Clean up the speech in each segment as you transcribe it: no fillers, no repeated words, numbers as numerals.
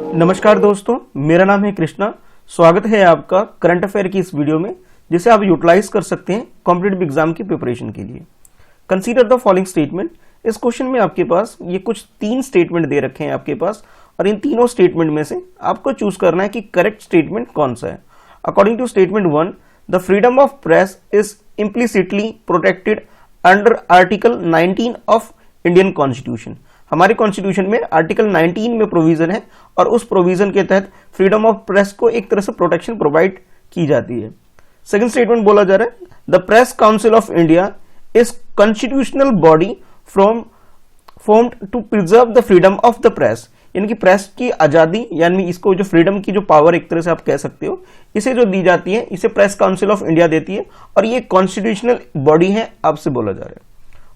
नमस्कार दोस्तों, मेरा नाम है कृष्णा। स्वागत है आपका करंट अफेयर की इस वीडियो में, जिसे आप यूटिलाइज कर सकते हैं कॉम्पिटिटिव एग्जाम की प्रिपरेशन के लिए। Consider the following statement. इस क्वेश्चन में आपके पास ये कुछ 3 स्टेटमेंट दे रखे हैं आपके पास, और इन तीनों स्टेटमेंट में से आपको चूज करना है कि करेक्ट स्टेटमेंट कौन सा है। According to statement 1, the freedom of press is implicitly protected under article 19 of Indian constitution. हमारे कॉन्स्टिट्यूशन में आर्टिकल 19 में प्रोविजन है, और उस प्रोविजन के तहत फ्रीडम ऑफ प्रेस को एक तरह से प्रोटेक्शन प्रोवाइड की जाती है। सेकंड स्टेटमेंट बोला जा रहा है, the Press Council of India is constitutional body formed to preserve the freedom of the press. यानी कि प्रेस की आजादी, यानी इसको जो फ्रीडम की जो पावर एक तरह से आप कह सकते हो, इसे जो दी जाती है, इसे प्रेस काउंसिल ऑफ इंडिया देती है, और ये कॉन्स्टिट्यूशनल बॉडी है आपसे बोला जा रहा है।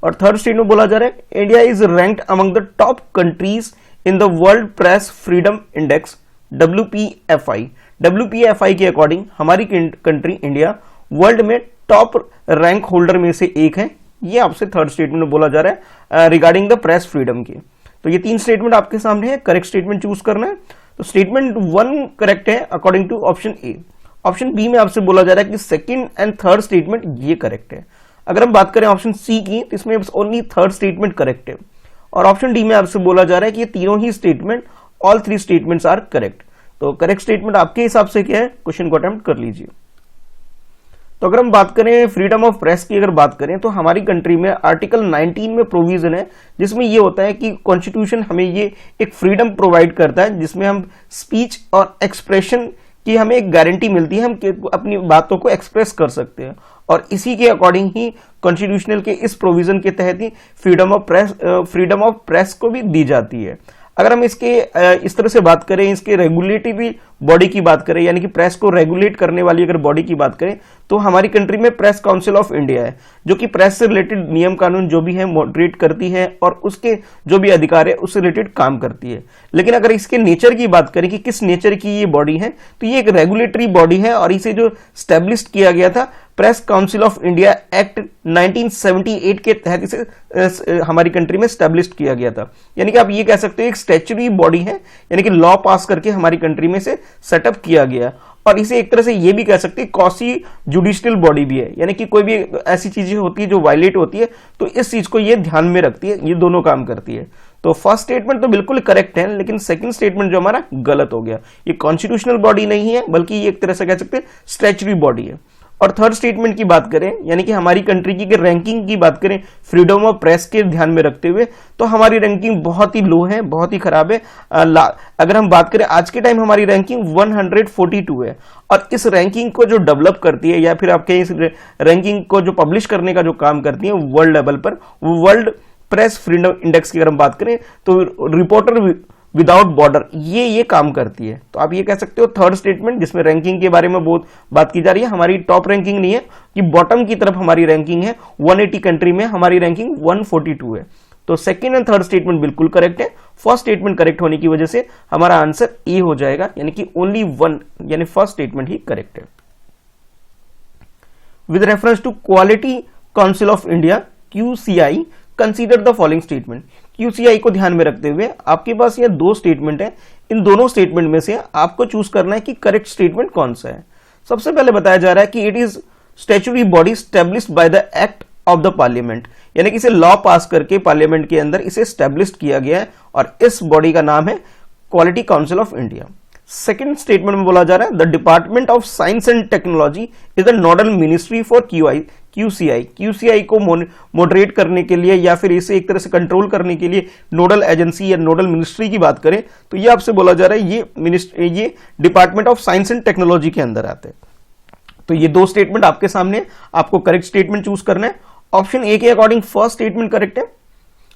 और थर्ड स्टेटमेंट बोला जा रहा है, India is ranked among the top countries in the world press freedom index WPFI। WPFI के अकॉर्डिंग हमारी कंट्री इंडिया वर्ल्ड में टॉप रैंक होल्डर में से एक है। ये आपसे थर्ड स्टेटमेंट में बोला जा रहा है रिगार्डिंग द प्रेस फ्रीडम के। तो ये 3 स्टेटमेंट आपके सामने है, करेक्ट स्टेटमेंट चूज करना है। तो स्टेटमेंट 1 करेक्ट है according to option A. Option B में आपसे बोला जा रहा है कि सेकंड एंड थर्ड स्टेटमेंट ये करेक्ट है। अगर हम बात करें ऑप्शन सी की, तो इसमें ओनली थर्ड स्टेटमेंट करेक्ट है। और ऑप्शन डी में आपसे बोला जा रहा है कि ये तीनों ही statement, all 3 statements are correct. तो करेक्ट स्टेटमेंट आपके हिसाब से क्या है, क्वेश्चन को अटेम्प्ट कर लीजिए। तो अगर हम बात करें फ्रीडम ऑफ प्रेस की, अगर बात करें तो हमारी कंट्री में आर्टिकल 19 में प्रोविजन है, जिसमें ये होता है कि कॉन्स्टिट्यूशन हमें ये एक फ्रीडम प्रोवाइड करता है, जिसमें हम स्पीच और एक्सप्रेशन की हमें एक गारंटी मिलती है, हम अपनी बातों को एक्सप्रेस कर सकते हैं। और इसी के अकॉर्डिंग ही कॉन्स्टिट्यूशनल के इस प्रोविजन के तहत ही फ्रीडम ऑफ प्रेस को भी दी जाती है। अगर हम इसके इस तरह से बात करें, इसके रेगुलेटरी बॉडी की बात करें, यानी कि प्रेस को रेगुलेट करने वाली अगर बॉडी की बात करें, तो हमारी कंट्री में प्रेस काउंसिल ऑफ इंडिया है, जो कि प्रेस से रिलेटेड नियम कानून जो भी है मॉडरेट करती है, और उसके जो भी अधिकार है उससे रिलेटेड काम करती है। लेकिन अगर इसके नेचर की बात करें कि किस नेचर की ये बॉडी है, तो ये एक रेगुलेटरी बॉडी है, और इसे जो स्टैब्लिश किया गया था press Council of India act 1978 के तहत इसे हमारी कंट्री में स्टैब्लिश किया गया था। यानी कि आप ये कह सकते हो एक स्टैच्यूटरी बॉडी है, यानी कि लॉ पास करके हमारी कंट्री में से सेटअप किया गया। और इसे एक तरह से ये भी कह सकते हैं क्वासी जुडिशियल बॉडी भी है, यानी कि कोई भी ऐसी चीजें होती है जो वायलेट होती है, तो इस चीज को ये ध्यान में रखती है, ये दोनों काम करती है। तो फर्स्ट स्टेटमेंट तो बिल्कुल करेक्ट है, लेकिन सेकंड स्टेटमेंट जो हमारा गलत हो गया। ये कॉन्स्टिट्यूशनल बॉडी नहीं है, बल्कि ये एक तरह से कह सकते हैं स्टैच्यूटरी बॉडी है। और थर्ड स्टेटमेंट की बात करें, यानी कि हमारी कंट्री की रैंकिंग की बात करें फ्रीडम ऑफ प्रेस के ध्यान में रखते हुए, तो हमारी रैंकिंग बहुत ही लो है, बहुत ही खराब है। अगर हम बात करें आज के टाइम, हमारी रैंकिंग 142 है। और इस रैंकिंग को जो डेवलप करती है, या फिर आपके इस रैंकिंग को जो पब्लिश करने का जो काम करती है वर्ल्ड लेवल पर, वो वर्ल्ड प्रेस फ्रीडम इंडेक्स की अगर हम बात करें, तो रिपोर्टर विदाउट बॉर्डर ये काम करती है। तो आप ये कह सकते हो थर्ड स्टेटमेंट, जिसमें रैंकिंग के बारे में बहुत बात की जा रही है, हमारी टॉप रैंकिंग नहीं है, कि बॉटम की तरफ हमारी रैंकिंग है। 180 कंट्री में हमारी रैंकिंग 142 है। तो सेकंड एंड थर्ड स्टेटमेंट बिल्कुल करेक्ट है। फर्स्ट स्टेटमेंट करेक्ट होने की वजह से हमारा आंसर ए हो जाएगा, यानी कि ओनली 1, यानी फर्स्ट स्टेटमेंट ही करेक्ट है। With reference to Quality Council of India QCI, consider the following statement. QCI को ध्यान में रखते हुए आपके पास ये 2 स्टेटमेंट है। इन दोनों स्टेटमेंट में से आपको चूज करना है कि करेक्ट स्टेटमेंट कौन सा है। सबसे पहले बताया जा रहा है कि it is statutory body established by the act of the parliament, यानी कि इसे लॉ पास करके पार्लियामेंट के अंदर इसे स्टैब्लिश किया गया है, और इस बॉडी का नाम है quality Council of India. Second statement में बोला जा रहा है, the department of science and technology is the nodal ministry for QCI। QCI को मॉडरेट करने के लिए, या फिर इसे एक तरह से कंट्रोल करने के लिए नोडल एजेंसी या नोडल मिनिस्ट्री की बात करें, तो ये आपसे बोला जा रहा है ये department of science and technology के अंदर आते हैं। तो ये 2 स्टेटमेंट आपके सामने, आपको करेक्ट स्टेटमेंट चूज करना है। ऑप्शन ए के अकॉर्डिंग फर्स्ट स्टेटमेंट करेक्ट है,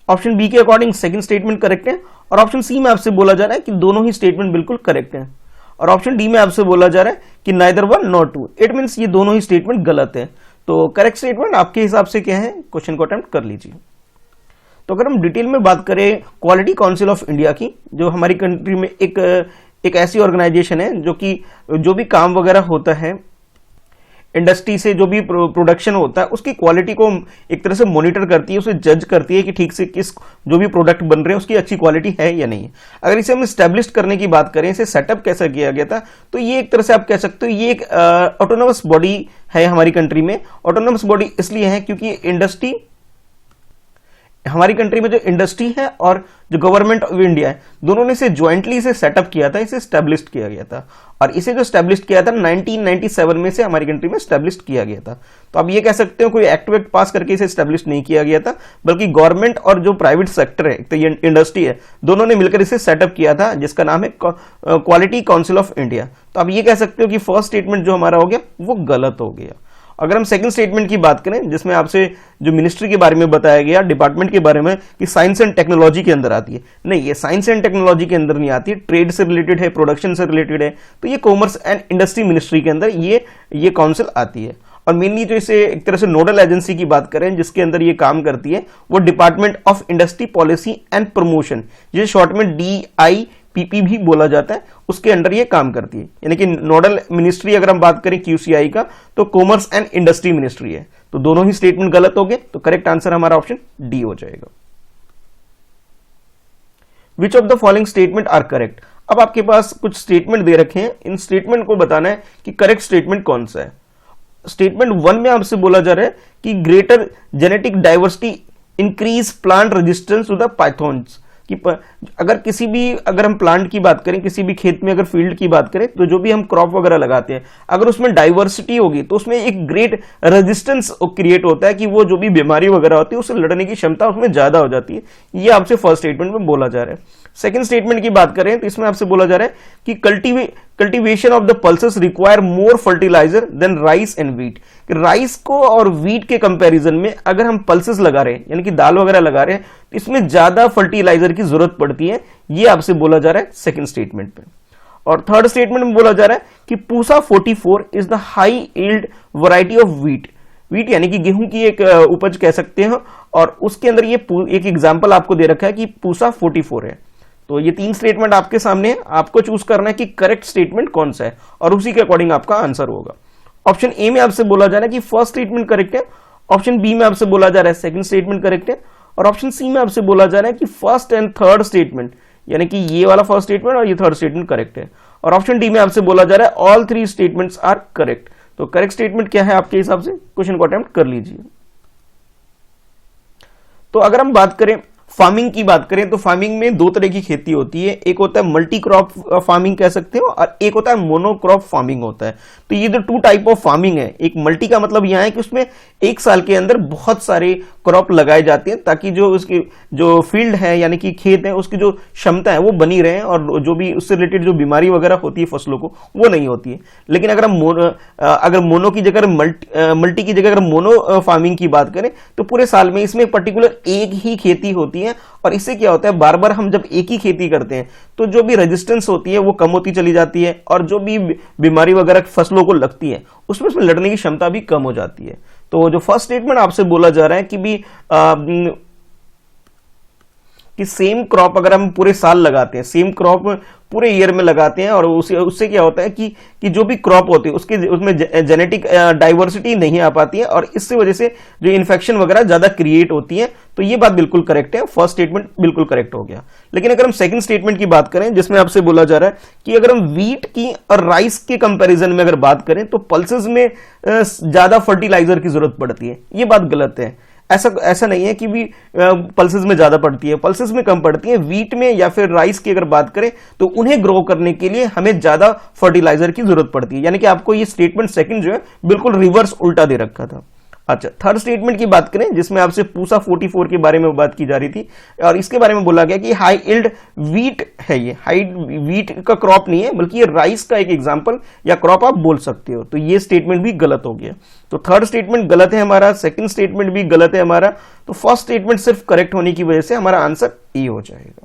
ऑप्शन बी के अकॉर्डिंग सेकंड स्टेटमेंट करेक्ट है, और ऑप्शन सी में आपसे बोला जा रहा है कि दोनों ही स्टेटमेंट बिल्कुल करेक्ट है। और ऑप्शन डी में आपसे बोला जा रहा है कि नाइदर 1 नॉर 2। इट मींस ये दोनों ही स्टेटमेंट गलत है। तो करेक्ट स्टेटमेंट आपके हिसाब से क्या है, क्वेश्चन को अटेम्प्ट कर लीजिए। तो अगर हम डिटेल में बात करें क्वालिटी काउंसिल ऑफ इंडिया की, जो हमारी कंट्री में एक ऐसी ऑर्गेनाइजेशन है जो कि जो भी काम वगैरह होता है इंडस्ट्री से जो भी प्रोडक्शन होता है उसकी क्वालिटी को एक तरह से मॉनिटर करती है, उसे जज करती है कि ठीक से किस जो भी प्रोडक्ट बन रहे हैं उसकी अच्छी क्वालिटी है या नहीं। अगर इसे हम स्टैब्लिश करने की बात करें, इसे सेटअप कैसा किया गया था, तो ये एक तरह से आप कह सकते हो ये एक ऑटोनोमस बॉडी है हमारी कंट्री में। ऑटोनोमस बॉडी इसलिए है क्योंकि इंडस्ट्री, हमारी कंट्री में जो इंडस्ट्री है और जो गवर्नमेंट ऑफ इंडिया है, दोनों ने इसे ज्वाइंटली इसे सेटअप किया था, इसे स्टैब्लिश किया गया था। और इसे जो स्टैब्लिश किया था 1997 में से हमारी कंट्री में स्टैब्लिश किया गया था। तो आप ये कह सकते हो कोई एक्ट पास करके इसे स्टैब्लिश नहीं किया गया था, बल्कि गवर्नमेंट और जो प्राइवेट सेक्टर है, तो ये इंडस्ट्री है, दोनों ने मिलकर इसे सेटअप किया था, जिसका नाम है क्वालिटी काउंसिल ऑफ इंडिया। तो आप ये कह सकते हो कि फर्स्ट स्टेटमेंट जो हमारा हो गया वो गलत हो गया। अगर हम सेकंड स्टेटमेंट की बात करें, जिसमें आपसे जो मिनिस्ट्री के बारे में बताया गया, डिपार्टमेंट के बारे में, कि साइंस एंड टेक्नोलॉजी के अंदर आती है, नहीं, ये साइंस एंड टेक्नोलॉजी के अंदर नहीं आती है, ट्रेड से रिलेटेड है, प्रोडक्शन से रिलेटेड है, तो ये कॉमर्स एंड इंडस्ट्री मिनिस्ट्री के अंदर ये काउंसिल आती है। और मेनली जो इसे एक तरह से नोडल एजेंसी की बात करें जिसके अंदर ये काम करती है, वो department of industry policy and promotion, जिसे शॉर्ट में DIPP भी बोला जाता है, उसके अंडर ये काम करती है। यानी कि नोडल मिनिस्ट्री अगर हम बात करें QCI का, तो कॉमर्स एंड इंडस्ट्री मिनिस्ट्री है। तो दोनों ही स्टेटमेंट गलत हो गए, तो करेक्ट आंसर हमारा ऑप्शन डी हो जाएगा। Which of the following statement are correct. अब आपके पास कुछ स्टेटमेंट दे रखे हैं, इन स्टेटमेंट को बताना है कि करेक्ट स्टेटमेंट कौन सा है। स्टेटमेंट 1 में आपसे बोला जा रहा है कि greater genetic diversity increase plant resistance to the pythons, कि अगर हम प्लांट की बात करें, किसी भी खेत में अगर फील्ड की बात करें, तो जो भी हम क्रॉप वगैरह लगाते हैं, अगर उसमें डाइवर्सिटी होगी तो उसमें एक ग्रेट रेजिस्टेंस क्रिएट होता है कि वो जो भी बीमारी वगैरह होती है उससे लड़ने की क्षमता उसमें ज्यादा हो जाती है। ये आपसे फर्स्ट स्टेटमेंट में बोला जा रहा है। सेकंड स्टेटमेंट की बात करें तो इसमें आपसे बोला जा रहा है कि cultivation of the pulses require more fertiliser than rice and wheat, कि राइस को और व्हीट के कंपैरिजन में अगर हम पल्सेस लगा रहे हैं, यानी कि दाल वगैरह लगा रहे हैं, तो इसमें ज्यादा फर्टिलाइजर की जरूरत पड़ती है। ये आपसे बोला जा रहा है सेकंड स्टेटमेंट पे। और थर्ड स्टेटमेंट में बोला जा रहा है कि Pusa 44 is the high yield variety of wheat, wheat यानी कि गेहूं की एक उपज कह सकते हैं, और उसके अंदर ये एक एग्जाम्पल आपको दे रखा है कि पूसा 44 है। तो ये 3 स्टेटमेंट आपके सामने है, आपको चूज करना है कि करेक्ट स्टेटमेंट कौन सा है, और उसी के अकॉर्डिंग आपका आंसर होगा। ऑप्शन ए में आपसे बोला जा रहा है कि फर्स्ट स्टेटमेंट करेक्ट है, ऑप्शन बी में आपसे बोला जा रहा है सेकंड स्टेटमेंट करेक्ट है, और ऑप्शन सी में आपसे बोला जा रहा है कि फर्स्ट एंड थर्ड स्टेटमेंट, यानी कि ये वाला फर्स्ट स्टेटमेंट और ये थर्ड स्टेटमेंट करेक्ट है, और ऑप्शन डी में आपसे बोला जा रहा है ऑल 3 स्टेटमेंट्स आर करेक्ट। तो करेक्ट स्टेटमेंट क्या है आपके हिसाब से, क्वेश्चन को अटेम्प्ट कर लीजिए। तो अगर हम बात करें फार्मिंग की बात करें, तो फार्मिंग में 2 तरह की खेती होती है, एक होता है मल्टी क्रॉप फार्मिंग कह सकते हो, और एक होता है मोनोक्रॉप फार्मिंग होता है। तो ये जो 2 टाइप ऑफ फार्मिंग है, एक मल्टी का मतलब यहां है कि उसमें एक साल के अंदर बहुत सारे क्रॉप लगाए जाते हैं, ताकि जो उसकी जो फील्ड है यानी कि खेत है उसकी जो क्षमता है वो बनी रहे, और जो भी उससे रिलेटेड जो बीमारी वगैरह होती है फसलों को वो नहीं होती है। लेकिन अगर हम मोनो की जगह मल्टी की जगह अगर मोनो फार्मिंग की बात करें, तो पूरे साल में इसमें पर्टिकुलर एक ही खेती होती है, और इससे क्या होता है, बार बार हम जब एक ही खेती करते हैं तो जो भी रेजिस्टेंस होती है वो कम होती चली जाती है, और जो भी बीमारी वगैरह फसलों को लगती है उसमें लड़ने की क्षमता भी कम हो जाती है। तो जो फर्स्ट स्टेटमेंट आपसे बोला जा रहा है कि सेम क्रॉप अगर हम पूरे साल लगाते हैं, सेम क्रॉप पूरे ईयर में लगाते हैं, और उससे क्या होता है कि जो भी क्रॉप होती है उसमें जेनेटिक डाइवर्सिटी नहीं आ पाती है, और इससे वजह से जो इन्फेक्शन वगैरह ज्यादा क्रिएट होती है। तो ये बात बिल्कुल करेक्ट है, फर्स्ट स्टेटमेंट बिल्कुल करेक्ट हो गया। लेकिन अगर हम सेकंड स्टेटमेंट की बात करें, जिसमें आपसे बोला जा रहा है कि अगर हम व्हीट की और राइस के कंपेरिजन में अगर बात करें, तो पल्सेस में ज्यादा फर्टिलाइजर की जरूरत पड़ती है, ये बात गलत है। ऐसा नहीं है कि भी पल्सेस में ज्यादा पड़ती है, पल्सेस में कम पड़ती है। व्हीट में या फिर राइस की अगर बात करें, तो उन्हें ग्रो करने के लिए हमें ज्यादा फर्टिलाइजर की जरूरत पड़ती है। यानी कि आपको ये स्टेटमेंट सेकंड जो है बिल्कुल रिवर्स उल्टा दे रखा था। अच्छा, थर्ड स्टेटमेंट की बात करें, जिसमें आपसे पूसा 44 के बारे में बात की जा रही थी, और इसके बारे में बोला गया कि हाई यील्ड व्हीट है, ये हाई व्हीट का क्रॉप नहीं है, बल्कि ये राइस का एक एग्जांपल या क्रॉप आप बोल सकते हो। तो ये स्टेटमेंट भी गलत हो गया। तो थर्ड स्टेटमेंट गलत है हमारा, सेकंड स्टेटमेंट भी गलत है हमारा। तो फर्स्ट स्टेटमेंट सिर्फ करेक्ट होने की वजह से हमारा आंसर ए हो जाएगा।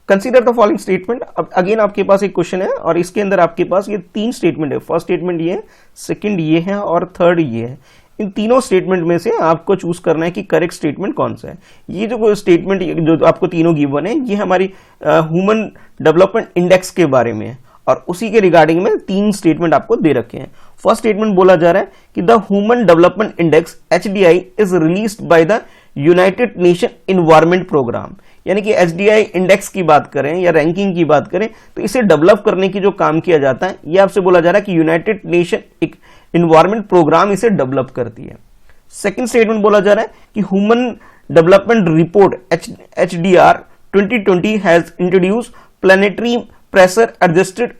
Consider the following statement. अब अगेन आपके पास एक क्वेश्चन है, और इसके अंदर आपके पास ये 3 स्टेटमेंट है। फर्स्ट स्टेटमेंट ये है, सेकंड ये है, और थर्ड ये है। इन तीनों स्टेटमेंट में से आपको चूज करना है कि करेक्ट स्टेटमेंट कौन सा है। ये जो स्टेटमेंट जो आपको तीनों गिवन है, ये हमारी ह्यूमन डेवलपमेंट इंडेक्स के बारे में है, और उसी के रिगार्डिंग में 3 स्टेटमेंट आपको दे रखे हैं। फर्स्ट स्टेटमेंट बोला जा रहा है कि the human development index HDI is released by the United Nation Environment Programme, यानी कि HDI इंडेक्स की बात करें या रैंकिंग की बात करें तो इसे डेवलप करने की जो काम किया जाता है ये आपसे बोला जा रहा है कि यूनाइटेड नेशन इन्वायरमेंट प्रोग्राम इसे डेवलप करती है। सेकंड स्टेटमेंट बोला जा रहा है कि human development report HDR 2020 has introduce planetary pressure adjusted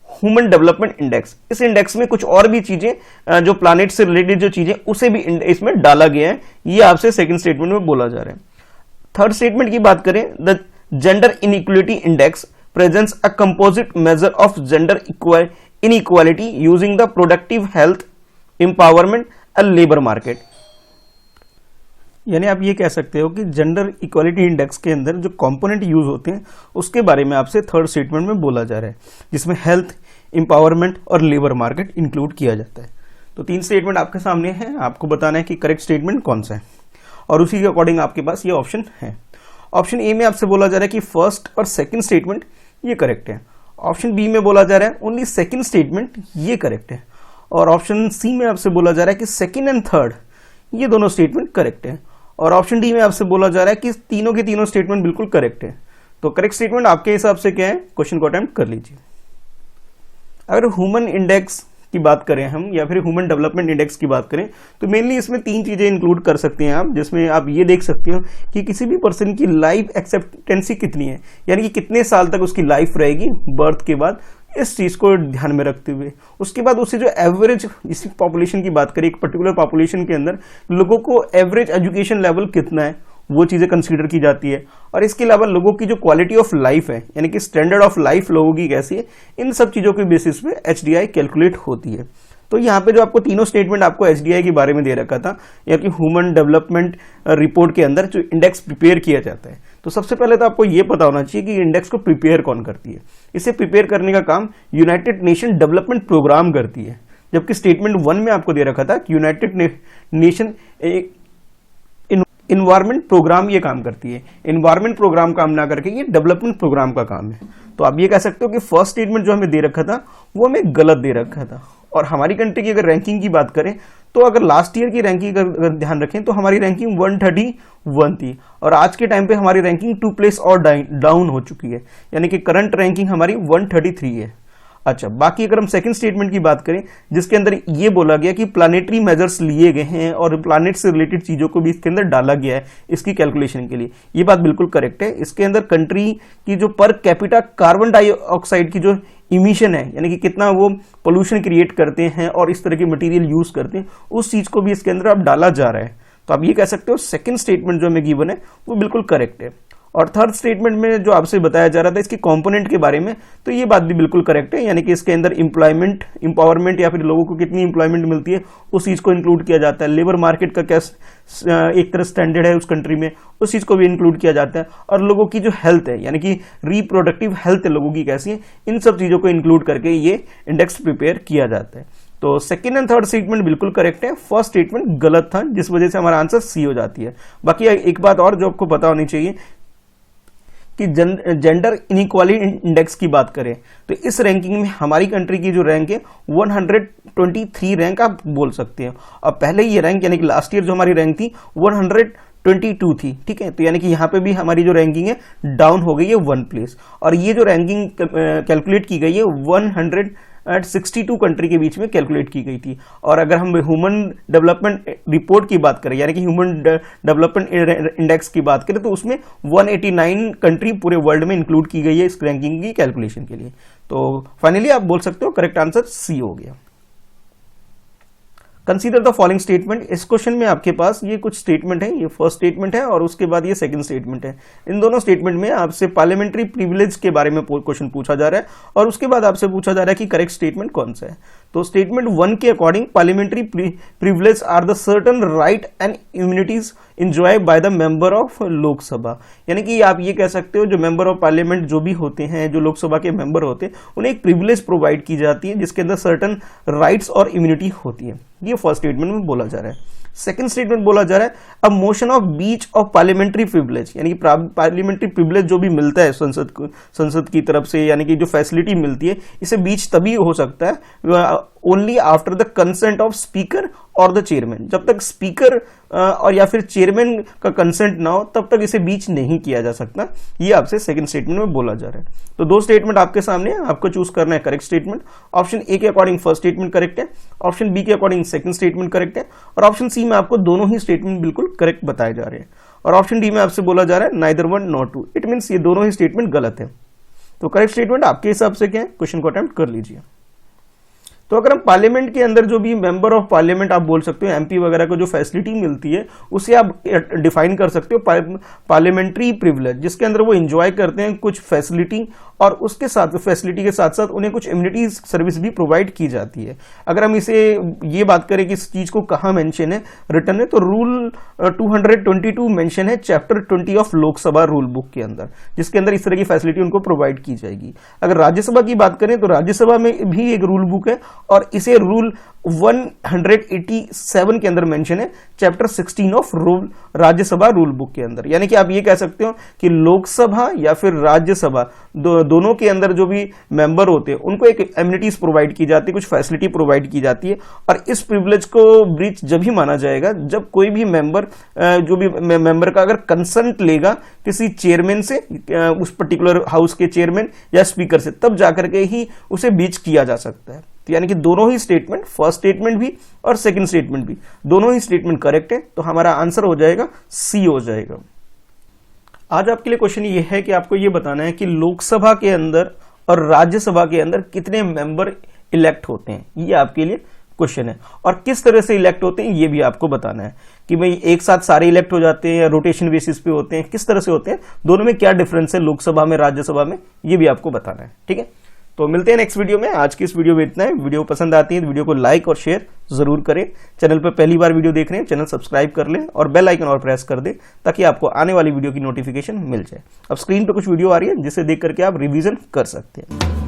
human development index. इस इंडेक्स में कुछ और भी चीजें जो प्लैनेट से रिलेटेड जो चीजें उसे भी इसमें डाला गया है, ये आपसे सेकंड स्टेटमेंट में बोला जा रहा है। थर्ड स्टेटमेंट की बात करें, the gender inequality index presents a composite measure of gender inequality using the productive health empowerment and labour market. यानी आप ये कह सकते हो कि जेंडर इक्वालिटी इंडेक्स के अंदर जो कंपोनेंट यूज होते हैं उसके बारे में आपसे थर्ड स्टेटमेंट में बोला जा रहा है, जिसमें हेल्थ, एम्पावरमेंट और लेबर मार्केट इंक्लूड किया जाता है। तो 3 स्टेटमेंट आपके सामने हैं, आपको बताना है कि करेक्ट स्टेटमेंट कौन सा है और उसी के अकॉर्डिंग आपके पास ये ऑप्शन है। ऑप्शन ए में आपसे बोला जा रहा है कि फर्स्ट और सेकंड स्टेटमेंट ये करेक्ट है। ऑप्शन बी में बोला जा रहा है ओनली सेकंड स्टेटमेंट ये करेक्ट है, और ऑप्शन सी में आपसे बोला जा रहा है कि सेकंड एंड थर्ड ये दोनों स्टेटमेंट करेक्ट है, और ऑप्शन डी में आपसे बोला जा रहा है कि तीनों के तीनों स्टेटमेंट बिल्कुल करेक्ट है। तो करेक्ट स्टेटमेंट आपके हिसाब से क्या है, क्वेश्चन को अटेम्प्ट कर लीजिए। अगर ह्यूमन इंडेक्स की बात करें हम या फिर ह्यूमन डेवलपमेंट इंडेक्स की बात करें तो मेनली इसमें 3 चीजें इंक्लूड कर सकते हैं आप, जिसमें आप ये देख सकते हो कि किसी भी पर्सन की लाइफ एक्सेप्टेंसी कितनी है, यानी कि कितने साल तक उसकी लाइफ रहेगी बर्थ के बाद, इस चीज को ध्यान में रखते हुए। उसके बाद उससे जो एवरेज, इसी पॉपुलेशन की बात करें, एक पर्टिकुलर पॉपुलेशन के अंदर लोगों को एवरेज एजुकेशन लेवल कितना है वो चीजें कंसीडर की जाती है, और इसके अलावा लोगों की जो क्वालिटी ऑफ लाइफ है यानी कि स्टैंडर्ड ऑफ लाइफ लोगों की कैसी है, इन सब चीजों के बेसिस पे HDI कैलकुलेट होती है। तो यहाँ पे जो आपको तीनों स्टेटमेंट आपको HDI के बारे में दे रखा था, यानी कि ह्यूमन डेवलपमेंट रिपोर्ट के अंदर जो इंडेक्स प्रिपेयर किया जाता है, तो सबसे पहले तो आपको ये पता होना चाहिए कि इंडेक्स को प्रिपेयर कौन करती है। इसे प्रिपेयर करने का काम यूनाइटेड नेशन डेवलपमेंट प्रोग्राम करती है, जबकि स्टेटमेंट 1 में आपको दे रखा था कि यूनाइटेड नेशन इन्वायरमेंट प्रोग्राम ये काम करती है। इन्वायरमेंट प्रोग्राम काम ना करके ये डेवलपमेंट प्रोग्राम का काम है। तो आप ये कह सकते हो कि फर्स्ट स्टेटमेंट जो हमें दे रखा था वो हमें गलत दे रखा था। और हमारी कंट्री की अगर रैंकिंग की बात करें तो अगर लास्ट ईयर की रैंकिंग अगर ध्यान रखें तो हमारी रैंकिंग 131 थी, और आज के टाइम पे हमारी रैंकिंग 2 प्लेस और डाउन हो चुकी है, यानी कि करंट रैंकिंग हमारी 133 है। अच्छा, बाकी अगर हम सेकंड स्टेटमेंट की बात करें जिसके अंदर ये बोला गया कि प्लानिटरी मेजर्स लिए गए हैं और प्लानिट से रिलेटेड चीजों को भी इसके अंदर डाला गया है इसकी कैलकुलेशन के लिए, ये बात बिल्कुल करेक्ट है। इसके अंदर कंट्री की जो पर कैपिटा कार्बन डाइऑक्साइड की जो इमिशन है, यानी कि कितना वो पोल्यूशन क्रिएट करते हैं और इस तरह के मटेरियल यूज करते हैं, उस चीज को भी इसके अंदर अब डाला जा रहा है। तो आप ये कह सकते हो सेकंड स्टेटमेंट जो हमें गिवन है वो बिल्कुल करेक्ट है। और थर्ड स्टेटमेंट में जो आपसे बताया जा रहा था इसकी कंपोनेंट के बारे में, तो ये बात भी बिल्कुल करेक्ट है, यानी कि इसके अंदर एम्प्लॉयमेंट, एम्पावरमेंट या फिर लोगों को कितनी एम्प्लॉयमेंट मिलती है उस चीज को इंक्लूड किया जाता है। लेबर मार्केट का क्या एक तरह स्टैंडर्ड है उस कंट्री में, उस चीज को भी इंक्लूड किया जाता है। और लोगों की जो हेल्थ है यानी कि रिप्रोडक्टिव हेल्थ लोगों की कैसी है, इन सब चीजों को इंक्लूड करके ये इंडेक्स प्रिपेयर किया जाता है। तो सेकंड एंड थर्ड स्टेटमेंट बिल्कुल करेक्ट है, फर्स्ट स्टेटमेंट गलत था, जिस वजह से हमारा आंसर सी हो जाती है। बाकी एक बात और जो आपको पता होनी चाहिए कि जेंडर इनइक्वालिटी इंडेक्स की बात करें तो इस रैंकिंग में हमारी कंट्री की जो रैंक है 123 रैंक आप बोल सकते हैं, और पहले ये रैंक यानी कि लास्ट ईयर जो हमारी रैंक थी 122 थी, ठीक है। तो यानी कि यहाँ पे भी हमारी जो रैंकिंग है डाउन हो गई है 1 प्लेस, और ये जो रैंकिंग कैलकुलेट की गई है 162 कंट्री के बीच में कैलकुलेट की गई थी। और अगर हम ह्यूमन डेवलपमेंट रिपोर्ट की बात करें यानी कि ह्यूमन डेवलपमेंट इंडेक्स की बात करें तो उसमें 189 कंट्री पूरे वर्ल्ड में इंक्लूड की गई है इस रैंकिंग की कैलकुलेशन के लिए। तो फाइनली आप बोल सकते हो करेक्ट आंसर सी हो गया। Consider the following statement. इस क्वेश्चन में आपके पास ये कुछ स्टेटमेंट है, ये फर्स्ट स्टेटमेंट है और उसके बाद ये सेकंड स्टेटमेंट है। इन दोनों स्टेटमेंट में आपसे पार्लियामेंट्री प्रिविलेज के बारे में क्वेश्चन पूछा जा रहा है और उसके बाद आपसे पूछा जा रहा है कि करेक्ट स्टेटमेंट कौन सा है। तो स्टेटमेंट 1 के according parliamentary privilege are the certain right and immunities enjoy by the member of Lok Sabha, यानी कि आप ये कह सकते हो जो मेंबर ऑफ पार्लियामेंट जो भी होते हैं, जो लोकसभा के मेंबर होते हैं, उन्हें एक प्रिविलेज प्रोवाइड की जाती है जिसके अंदर सर्टन राइट्स और इम्यूनिटी होती है। ये फर्स्ट स्टेटमेंट में बोला जा रहा है। सेकंड स्टेटमेंट बोला जा रहा है a motion of beach of parliamentary privilege, यानी कि पार्लियामेंट्री प्रिविलेज जो भी मिलता है संसद की तरफ से, यानी कि जो फैसिलिटी मिलती है, इसे बीच तभी हो सकता है only after the consent of speaker और द चेयरमैन। जब तक स्पीकर और या फिर चेयरमैन का कंसेंट ना हो तब तक इसे बीच नहीं किया जा सकता। ये आपसे सेकंड स्टेटमेंट में बोला जा रहा है। तो दो स्टेटमेंट आपके सामने है, आपको चूज करना है करेक्ट स्टेटमेंट। ऑप्शन ए के अकॉर्डिंग फर्स्ट स्टेटमेंट करेक्ट है, ऑप्शन बी के अकॉर्डिंग सेकंड स्टेटमेंट करेक्ट है, और ऑप्शन सी में आपको दोनों ही स्टेटमेंट बिल्कुल करेक्ट बताए जा रहे हैं। और ऑप्शन डी में आपसे बोला जा रहा है neither one not two, it means ये दोनों ही स्टेटमेंट गलत है। तो करेक्ट स्टेटमेंट आपके हिसाब से क्या है, क्वेश्चन को अटेम्प्ट कर लीजिए। तो अगर हम पार्लियामेंट के अंदर जो भी मेंबर ऑफ पार्लियामेंट आप बोल सकते हो, एमपी वगैरह को जो फैसिलिटी मिलती है उसे आप डिफाइन कर सकते हो पार्लियामेंट्री प्रिविलेज, जिसके अंदर वो एंजॉय करते हैं कुछ फैसिलिटी, और उसके साथ फैसिलिटी के साथ साथ उन्हें कुछ इम्यूनिटी सर्विस भी प्रोवाइड की जाती है। अगर हम इसे ये बात करें कि इस चीज को कहाँ मेंशन है रिटर्न है, तो रूल 222 मेंशन है chapter 20 of Lok Sabha rule book के अंदर, जिसके अंदर इस तरह की फैसिलिटी उनको प्रोवाइड की जाएगी। अगर राज्यसभा की बात करें तो राज्यसभा में भी एक रूल बुक है और इसे रूल 187 के अंदर मेंशन है chapter 16 of rule Rajya Sabha rule book के अंदर। यानी कि आप ये कह सकते हो कि लोकसभा या फिर राज्यसभा दोनों के अंदर जो भी मेंबर होते हैं उनको एक इम्यूनिटीज प्रोवाइड की जाती है, कुछ फैसिलिटी प्रोवाइड की जाती है, और इस प्रिविलेज को ब्रीच जब ही माना जाएगा जब कोई भी मेंबर जो भी मेंबर का अगर कंसेंट लेगा किसी चेयरमैन से, उस पर्टिकुलर हाउस के चेयरमैन या स्पीकर से, तब जाकर के ही उसे ब्रीच किया जा सकता है। तो यानी कि दोनों ही स्टेटमेंट, फर्स्ट स्टेटमेंट भी और सेकंड स्टेटमेंट भी, दोनों ही स्टेटमेंट करेक्ट है। तो हमारा आंसर हो जाएगा सी हो जाएगा। आज आपके लिए क्वेश्चन ये है कि आपको ये बताना है कि लोकसभा के अंदर और राज्यसभा के अंदर कितने मेंबर इलेक्ट होते हैं, ये आपके लिए क्वेश्चन है। और किस तरह से इलेक्ट होते हैं ये भी आपको बताना है कि भाई एक साथ सारे इलेक्ट हो जाते हैं या रोटेशन बेसिस पे होते हैं, किस तरह से होते हैं, दोनों में क्या डिफरेंस है लोकसभा में राज्यसभा में, ये भी आपको बताना है। ठीक है, तो मिलते हैं नेक्स्ट वीडियो में। आज की इस वीडियो में इतना है। वीडियो पसंद आती है तो वीडियो को लाइक और शेयर जरूर करें। चैनल पर पहली बार वीडियो देख रहे हैं, चैनल सब्सक्राइब कर लें और बेल आइकन और प्रेस कर दें ताकि आपको आने वाली वीडियो की नोटिफिकेशन मिल जाए। अब स्क्रीन पर कुछ वीडियो आ रही है जिसे देख करके आप रिवीजन कर सकते हैं।